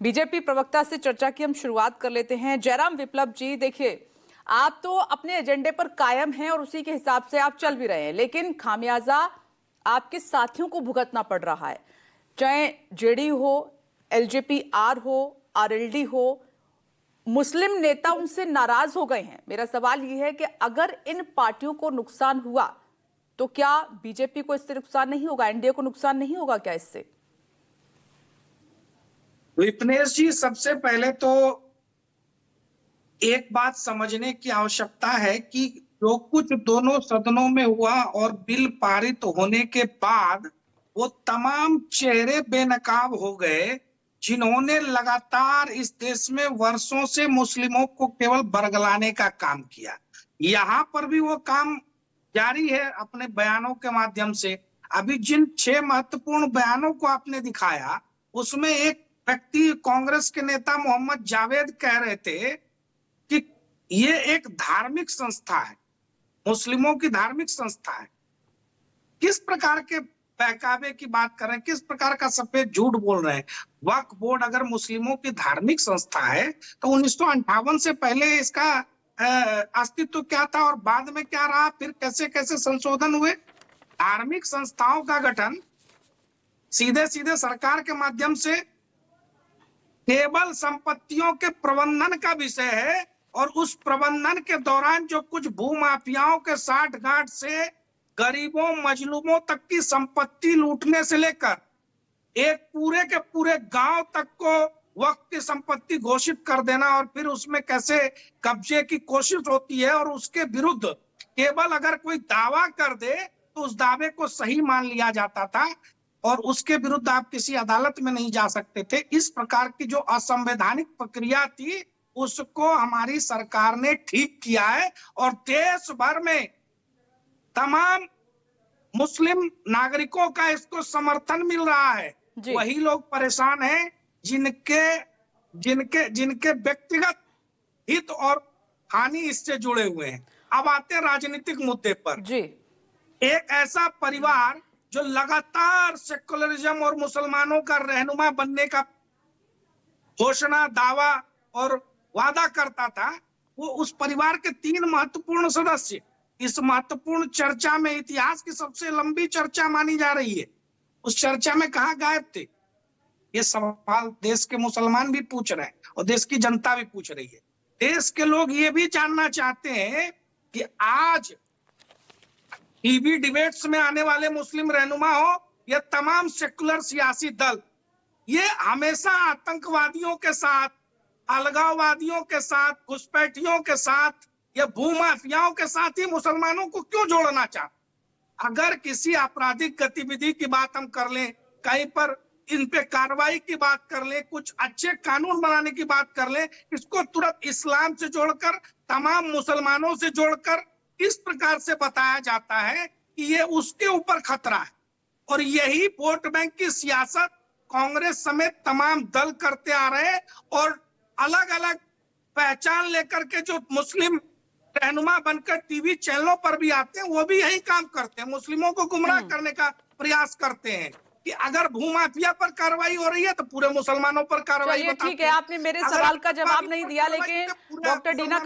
BJP प्रवक्ता से चर्चा की हम शुरुआत कर लेते हैं। जयराम विप्लव जी, देखिए, आप तो अपने एजेंडे पर कायम हैं और उसी के हिसाब से आप चल भी रहे हैं, लेकिन खामियाजा आपके साथियों को भुगतना पड़ रहा है। चाहे जेडी हो, एलजेपी आर हो, आरएलडी हो, मुस्लिम नेता उनसे नाराज हो गए हैं। मेरा सवाल यह है कि अगर इन पार्टियों को नुकसान हुआ तो क्या बीजेपी को इससे नुकसान नहीं होगा, एनडीए को नुकसान नहीं होगा क्या इससे? विपनेश जी, सबसे पहले तो एक बात समझने की आवश्यकता है कि जो कुछ दोनों सदनों में हुआ और बिल पारित होने के बाद वो तमाम चेहरे बेनकाब हो गए जिन्होंने लगातार इस देश में वर्षों से मुस्लिमों को केवल बरगलाने का काम किया। यहाँ पर भी वो काम जारी है अपने बयानों के माध्यम से। अभी जिन 6 महत्वपूर्ण बयानों को आपने दिखाया, उसमें एक व्यक्ति, कांग्रेस के नेता मोहम्मद जावेद, कह रहे थे कि ये एक धार्मिक संस्था है, मुस्लिमों की धार्मिक संस्था है। किस प्रकार के बहकावे की बात कर रहे हैं, किस प्रकार का सफेद झूठ बोल रहे हैं। वक्फ बोर्ड अगर मुस्लिमों की धार्मिक संस्था है तो 1958 से पहले इसका अस्तित्व क्या था और बाद में क्या रहा, फिर कैसे कैसे संशोधन हुए। धार्मिक संस्थाओं का गठन सीधे सीधे सरकार के माध्यम से केवल संपत्तियों के प्रबंधन का विषय है, और उस प्रबंधन के दौरान जो कुछ भूमाफियाओं के साठगांठ से गरीबों मजलूमों तक की संपत्ति लूटने से लेकर एक पूरे के पूरे गांव तक को वक्त की संपत्ति घोषित कर देना और फिर उसमें कैसे कब्जे की कोशिश होती है, और उसके विरुद्ध केवल अगर कोई दावा कर दे तो उस दावे को सही मान लिया जाता था और उसके विरुद्ध आप किसी अदालत में नहीं जा सकते थे। इस प्रकार की जो असंवैधानिक प्रक्रिया थी उसको हमारी सरकार ने ठीक किया है, और देश भर में तमाम मुस्लिम नागरिकों का इसको समर्थन मिल रहा है। वही लोग परेशान हैं जिनके जिनके जिनके व्यक्तिगत हित और हानि इससे जुड़े हुए हैं। अब आते हैं राजनीतिक मुद्दे पर। जी। एक ऐसा परिवार जो लगातार सेकुलरिज्म और मुसलमानों का रहनुमा बनने का घोषणा, दावा और वादा करता था, वो उस परिवार के 3 महत्वपूर्ण सदस्य इस महत्वपूर्ण चर्चा में, इतिहास की सबसे लंबी चर्चा मानी जा रही है, उस चर्चा में कहां गायब थे? ये सवाल देश के मुसलमान भी पूछ रहे हैं और देश की जनता भी पूछ रही है। देश के लोग ये भी जानना चाहते हैं कि आज टीवी डिबेट्स में आने वाले मुस्लिम रहनुमा हो या तमाम सेकुलर सियासी दल, ये हमेशा आतंकवादियों के साथ, अलगाववादियों के साथ, घुसपैठियों के साथ या भूमाफियाओं के साथ ही मुसलमानों को क्यों जोड़ना चाहते? अगर किसी आपराधिक गतिविधि की बात हम कर लें, कहीं पर इन पे कार्रवाई की बात कर लें, कुछ अच्छे कानून बनाने की बात कर लें, इसको तुरंत इस्लाम से जोड़कर, तमाम मुसलमानों से जोड़कर इस प्रकार से बताया जाता है कि ये उसके ऊपर खतरा है। और यही वोट बैंक की सियासत कांग्रेस समेत तमाम दल करते आ रहे हैं, और अलग अलग पहचान लेकर के जो मुस्लिम रहनुमा बनकर टीवी चैनलों पर भी आते हैं, वो भी यही काम करते हैं, मुस्लिमों को गुमराह करने का प्रयास करते हैं कि अगर भूमाफिया पर कार्रवाई हो रही है तो पूरे मुसलमानों पर कार्रवाई। ठीक है, आपने मेरे सवाल का जवाब नहीं दिया, लेकिन डॉक्टर डीना